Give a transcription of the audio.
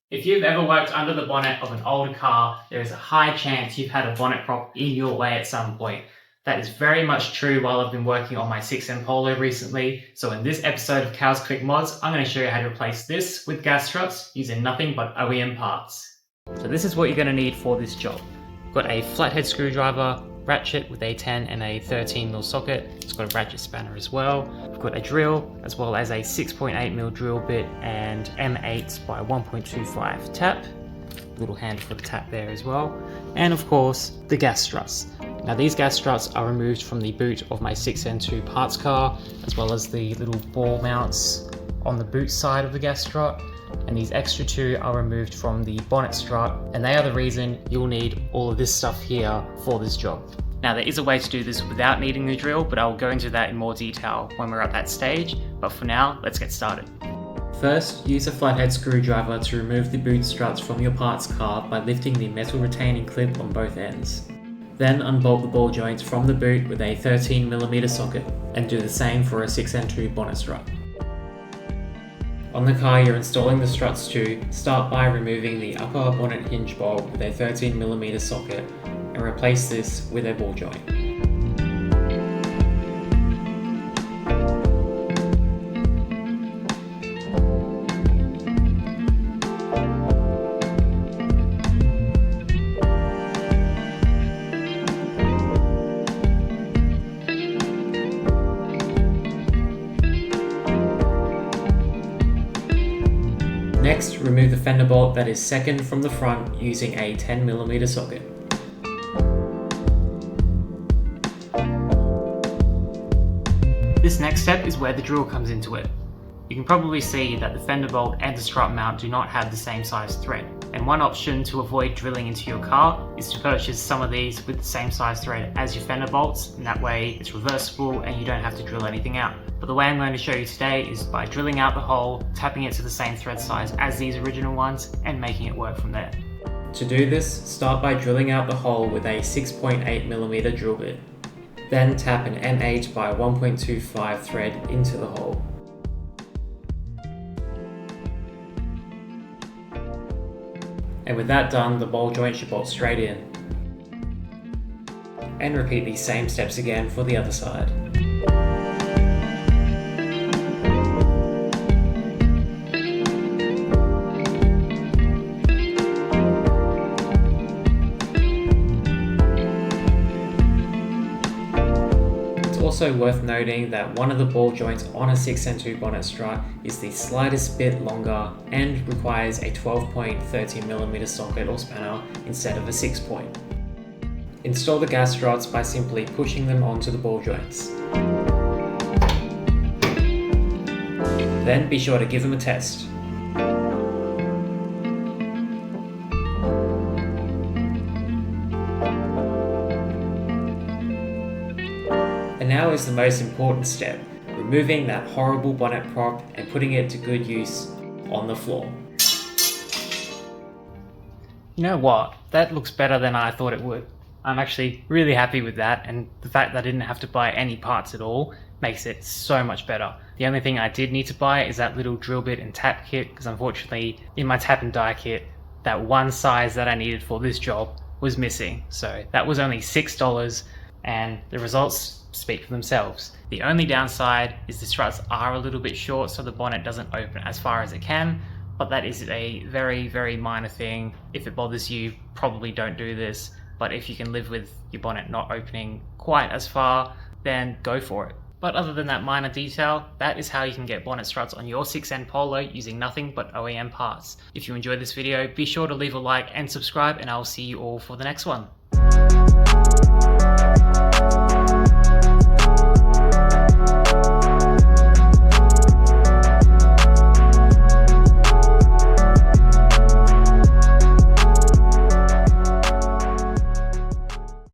If you've ever worked under the bonnet of an older car, there is a high chance you've had a bonnet prop in your way at some point. That is very much true while I've been working on my 6M Polo recently. So in this episode of Cal's Quick Mods, I'm going to show you how to replace this with gas struts using nothing but OEM parts. So this is what you're going to need for this job. I've got a flathead screwdriver, ratchet with a 10 and a 13mm socket. It's got a ratchet spanner as well. I've got a drill as well as a 6.8mm drill bit and M8 by 1.25 tap. Little hand for the tap there as well. And of course, the gas struts. Now these gas struts are removed from the boot of my 6N2 parts car, as well as the little ball mounts on the boot side of the gas strut. And these extra two are removed from the bonnet strut, and they are the reason you'll need all of this stuff here for this job. Now there is a way to do this without needing the drill, but I'll go into that in more detail when we're at that stage, but for now, let's get started. First, use a flathead screwdriver to remove the boot struts from your parts car by lifting the metal retaining clip on both ends. Then unbolt the ball joints from the boot with a 13mm socket, and do the same for a 6N2 bonnet strut. On the car you're installing the struts to, start by removing the upper bonnet hinge bolt with a 13mm socket and replace this with a ball joint. Next, remove the fender bolt that is second from the front using a 10mm socket. This next step is where the drill comes into it. You can probably see that the fender bolt and the strut mount do not have the same size thread, and one option to avoid drilling into your car is to purchase some of these with the same size thread as your fender bolts, and that way it's reversible and you don't have to drill anything out. But the way I'm going to show you today is by drilling out the hole, tapping it to the same thread size as these original ones, and making it work from there. To do this, start by drilling out the hole with a 6.8mm drill bit. Then tap an M8 by 1.25 thread into the hole. And with that done, the ball joint should bolt straight in. And repeat these same steps again for the other side. It's also worth noting that one of the ball joints on a 6N2 bonnet strut is the slightest bit longer and requires a 12.30mm socket or spanner instead of a 6-point. Install the gas struts by simply pushing them onto the ball joints. Then be sure to give them a test. And now is the most important step, removing that horrible bonnet prop and putting it to good use on the floor. You know what? That looks better than I thought it would. I'm actually really happy with that, and the fact that I didn't have to buy any parts at all makes it so much better. The only thing I did need to buy is that little drill bit and tap kit, because unfortunately in my tap and die kit, that one size that I needed for this job was missing. So that was only $6, and the results speak for themselves. The only downside is the struts are a little bit short, so the bonnet doesn't open as far as it can, but that is a very, very minor thing. If it bothers you, probably don't do this, but if you can live with your bonnet not opening quite as far, then go for it. But other than that minor detail, that is how you can get bonnet struts on your 6N Polo using nothing but OEM parts. If you enjoyed this video, be sure to leave a like and subscribe, and I'll see you all for the next one.